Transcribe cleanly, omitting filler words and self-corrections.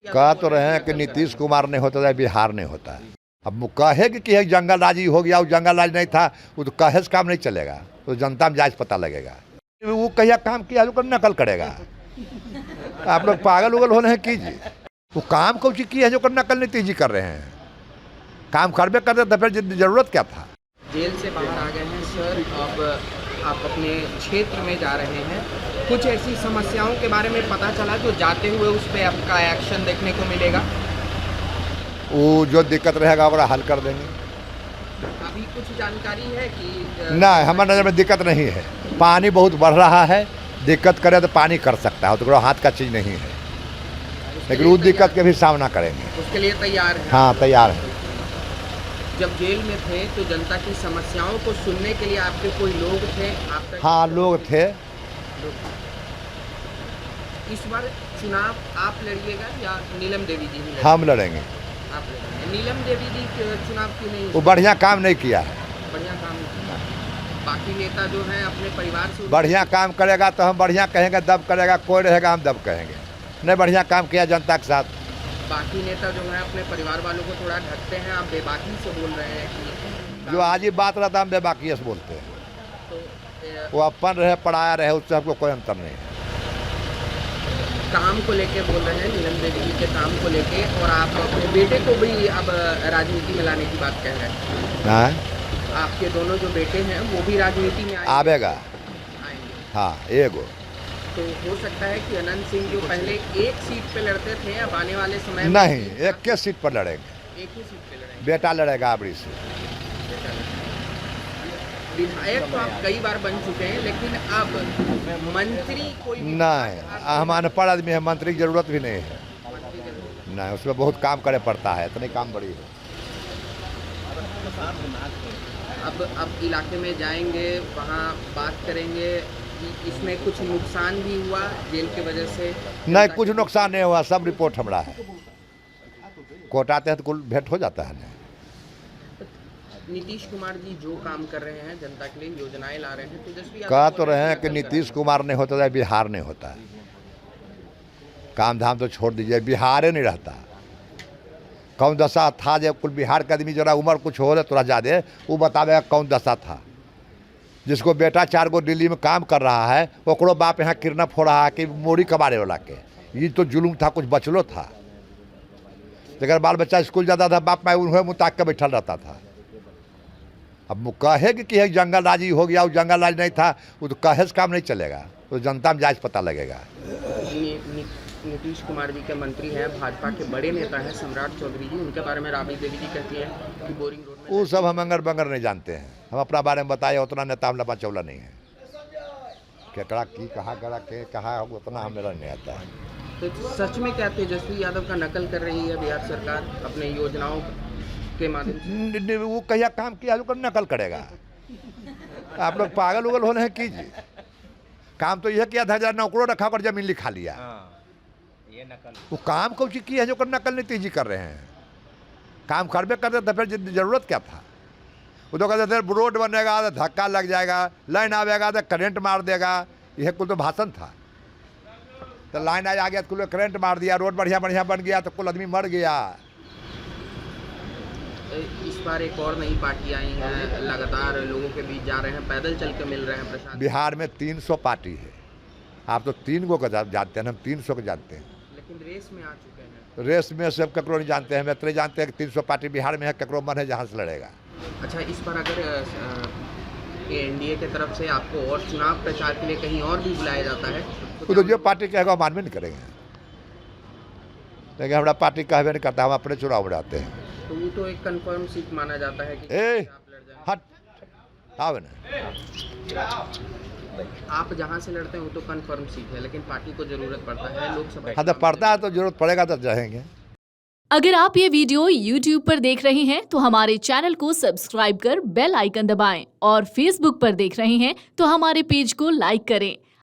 कह तो रहे हैं कि नीतीश कुमार नहीं होता है, बिहार नहीं होता है। अब कहे कि एक जंगल राजी हो गया, वो जंगल राज नहीं था, वो तो कहे से काम नहीं चलेगा, तो जनता में जायज पता लगेगा। वो कहिया काम किया जो नकल करेगा। आप लोग पागल उगल हो रहे हैं कीजिए। वो काम कौन सी की है जो नकल नीतीश जी कर रहे हैं। काम करबे करते तो फिर जरूरत क्या था। जेल से बाहर आ गए हैं सर, अब आप अपने क्षेत्र में जा रहे हैं। कुछ ऐसी समस्याओं के बारे में पता चला जो जाते हुए उस पर आपका एक्शन देखने को मिलेगा? वो जो दिक्कत रहेगा वो हल कर देंगे। अभी कुछ जानकारी है कि नहीं, हमारे नज़र में दिक्कत नहीं है। पानी बहुत बढ़ रहा है, दिक्कत करे तो पानी कर सकता है, तो हाथ का चीज़ नहीं है, लेकिन उस दिक्कत के भी सामना करेंगे। उसके लिए तैयार है? हाँ, तैयार है। जब जेल में थे तो जनता की समस्याओं को सुनने के लिए आपके कोई लोग थे? आप हाँ, लोग थे। इस बार चुनाव आप लड़िएगा या नीलम देवी जी ही? हम लड़ेंगे। आप लड़ेंगे। नीलम देवी जी चुनाव क्यों नहीं? वो बढ़िया काम नहीं किया है। बढ़िया काम नहीं किया। बाकी नेता जो हैं अपने परिवार से बढ़िया काम करेगा तो हम बढ़िया कहेंगे, दब करेगा कोई रहेगा हम दब कहेंगे। नहीं, बढ़िया काम किया जनता के साथ। बाकी नेता जो है अपने परिवार वालों को थोड़ा ढकते हैं, आप बेबाकी से बोल रहे हैं कि जो आज ही बात रहता हम बेबाकी से बोलते हैं। तो वो अपन रहे पढ़ाया रहे, उससे हमको कोई अंतर नहीं है। काम को लेके बोल रहे हैं, नीलम देवी जी के काम को लेके, और आप अपने बेटे को भी अब राजनीति में लाने की बात कह रहे हैं। हाँ? आपके दोनों जो बेटे हैं वो भी राजनीति में आवेगा। आएंगे। हाँ, एगो तो हो सकता है कि अनंत सिंह जो पहले एक सीट पे लड़ते थे, अब आने वाले समय में नहीं, एक के सीट पर लड़ेंगे। एक ही सीट पे लड़ेंगे। बेटा लड़ेगा आबरी से। विधायक तो आप कई बार बन चुके हैं, लेकिन अब मंत्री कोई नहीं, हम अनपढ़ आदमी है, मंत्री की जरूरत भी नहीं है। नहीं, उसमें बहुत काम करे पड़ता है, इतने काम बड़ी है। अब इलाके में जाएंगे, वहाँ बात करेंगे कि इसमें कुछ नुकसान भी हुआ जेल की वजह से? नहीं, कुछ नुकसान नहीं हुआ, सब रिपोर्ट हमारा है। कोर्ट आते हैं तो कुल भेंट हो जाता है। नीतीश कुमार जी जो काम कर रहे हैं जनता के लिए, योजनाएं ला रहे हैं, तेजस्वी कह तो रहे हैं कि नीतीश कुमार नहीं होता है, बिहार नहीं होता है। काम धाम तो छोड़ दीजिए, बिहार ही नहीं रहता। कौन दशा था जब कुल बिहार का आदमी जरा उम्र कुछ हो रहा थोड़ा ज़्यादा, वो बतावेगा कौन दशा था। जिसको बेटा 4 गो दिल्ली में काम कर रहा है, ओकरो बाप यहाँ किरना फोड़ रहा है कि मोरी कबाड़े वाला के। ये तो जुलूम था, कुछ बचलो था। अगर बाल बच्चा स्कूल जाता था, बाप माई उन्हें मुताक के बैठल रहता था। अब कहे कि एक जंगल राजी हो गया, वो जंगल राज नहीं था, वो तो कहे से काम नहीं चलेगा, तो जनता में जायज पता लगेगा। नीतीश कुमार जी के मंत्री हैं, भाजपा के बड़े नेता हैं सम्राट चौधरी जी, उनके बारे में राबड़ी देवी जी कहती है कि बोरिंग रोड में वो सब हम अंगर बंगर नहीं जानते हैं। हम अपना बारे में बताए, उतना नेता हम लपा चौला नहीं है। केकड़ा की कहा गड़ा के कहा उतना हमें नहीं आता है। तो सच में क्या तेजस्वी यादव का नकल कर रही है बिहार सरकार अपने योजनाओं के माध्यम से? वो कहिया काम किया जो नकल करेगा। आप लोग पागल उगल हो रहे हैं कीजिए। काम तो यह किया था, जरा नौकरों रखा कर जमीन लिखा लिया। ये नकल। वो काम कौन सी की है जो नकल नीतीश जी कर रहे हैं। काम करबे करते तो फिर जरूरत क्या था। वो तो कहते थे रोड बनेगा तो धक्का लग जाएगा, लाइन आवेगा तो करंट मार देगा, यह कुल तो भाषण था। तो लाइन आ गया तो कुल करंट मार दिया, रोड बढ़िया बढ़िया बन गया तो कुल आदमी मर गया। इस बार एक और नई पार्टी आई है, लगातार लोगों के बीच जा रहे हैं, पैदल चल के मिल रहे हैं प्रसाद। बिहार में 300 पार्टी है। आप तो 3 गो को जानते हैं, हम 300 को जानते हैं। लेकिन रेस में आ चुके हैं। रेस में सब ककरो नहीं जानते हैं, हम इतने जानते हैं कि 300 पार्टी बिहार में है, ककरो मन है जहाँ से लड़ेगा। अच्छा, इस बार अगर एनडीए की तरफ से आपको और चुनाव प्रचार के लिए कहीं और भी बुलाया जाता है तो जो पार्टी कहेगा मानवे नहीं करेंगे। लेकिन हमारा पार्टी कहवे नहीं करता, हम अपने चुनाव लड़ाते हैं। तो वो तो एक कंफर्म सीट माना जाता है कि आप लड़ जाएंगे। हट आवे ना। आप जहाँ से लड़ते हैं वो तो कंफर्म सीट है, लेकिन पार्टी को जरूरत पड़ता है लोकसभा। हाँ, तो पड़ता है तो जरूरत पड़ेगा तो रहेंगे। अगर आप ये वीडियो YouTube पर देख रहे हैं तो हमारे चैनल को सब्सक्राइब कर बेल आइकन दबाएं, और Facebook पर देख रहे हैं तो हमारे पेज को लाइक करें।